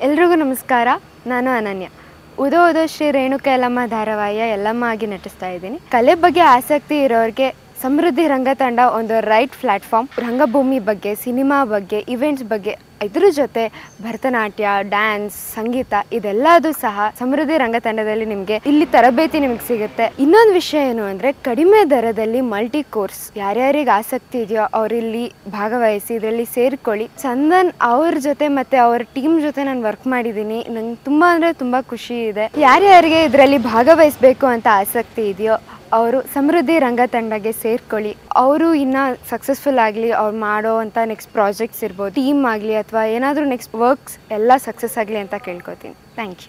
ಎಲ್ರಿಗೂ ನಮಸ್ಕಾರ. ನಾನು ಅನನ್ಯ. ಉದೋ ಉದೋ ಶ್ರೀ ರೇಣುಕಾ ಯಲ್ಲಮ್ಮ ಧಾರಾವಾಹಿಯ ಯಲ್ಲಮ್ಮ ಆಗಿ ನಟಿಸ್ತಾ ಇದ್ದೀನಿ. ಕಲೆ ಬಗ್ಗೆ ಆಸಕ್ತಿ ಇರೋರಿಗೆ ಸಮೃದ್ಧಿ ರಂಗತಂಡ ಒಂದು ರೈಟ್ ಪ್ಲ್ಯಾಟ್ಫಾರ್ಮ್. ರಂಗಭೂಮಿ ಬಗ್ಗೆ, ಸಿನಿಮಾ ಬಗ್ಗೆ, ಇವೆಂಟ್ಸ್ ಬಗ್ಗೆ, ಇದ್ರ ಜೊತೆ ಭರತನಾಟ್ಯ, ಡ್ಯಾನ್ಸ್, ಸಂಗೀತ ಇದೆಲ್ಲದೂ ಸಹ ಸಮೃದ್ಧಿ ರಂಗತಂಡದಲ್ಲಿ ನಿಮಗೆ ಇಲ್ಲಿ ತರಬೇತಿ ನಿಮಗೆ ಸಿಗುತ್ತೆ. ಇನ್ನೊಂದು ವಿಷಯ ಏನು ಅಂದರೆ, ಕಡಿಮೆ ದರದಲ್ಲಿ ಮಲ್ಟಿ ಕೋರ್ಸ್. ಯಾರ್ಯಾರಿಗೆ ಆಸಕ್ತಿ ಇದೆಯೋ ಅವರಿಲ್ಲಿ ಭಾಗವಹಿಸಿ, ಇದರಲ್ಲಿ ಸೇರಿಕೊಳ್ಳಿ. ಚಂದನ್ ಅವ್ರ ಜೊತೆ ಮತ್ತು ಅವ್ರ ಟೀಮ್ ಜೊತೆ ನಾನು ವರ್ಕ್ ಮಾಡಿದ್ದೀನಿ. ನಂಗೆ ತುಂಬ ಅಂದರೆ ತುಂಬ ಖುಷಿ ಇದೆ. ಯಾರ್ಯಾರಿಗೆ ಇದರಲ್ಲಿ ಭಾಗವಹಿಸಬೇಕು ಅಂತ ಆಸಕ್ತಿ ಇದೆಯೋ ಅವರು ಸಮೃದ್ಧಿ ರಂಗತಂಡಕ್ಕೆ ಸೇರ್ಕೊಳ್ಳಿ. ಅವರು ಇನ್ನೂ ಸಕ್ಸಸ್ಫುಲ್ ಆಗಲಿ, ಅವ್ರು ಮಾಡೋ ಅಂಥ ನೆಕ್ಸ್ಟ್ ಪ್ರಾಜೆಕ್ಟ್ಸ್ ಇರ್ಬೋದು, ಟೀಮ್ ಆಗಲಿ ಅಥವಾ ಏನಾದರೂ ನೆಕ್ಸ್ಟ್ ವರ್ಕ್ಸ್ ಎಲ್ಲ ಸಕ್ಸಸ್ ಆಗಲಿ ಅಂತ ಕೇಳ್ಕೊತೀನಿ. Thank you.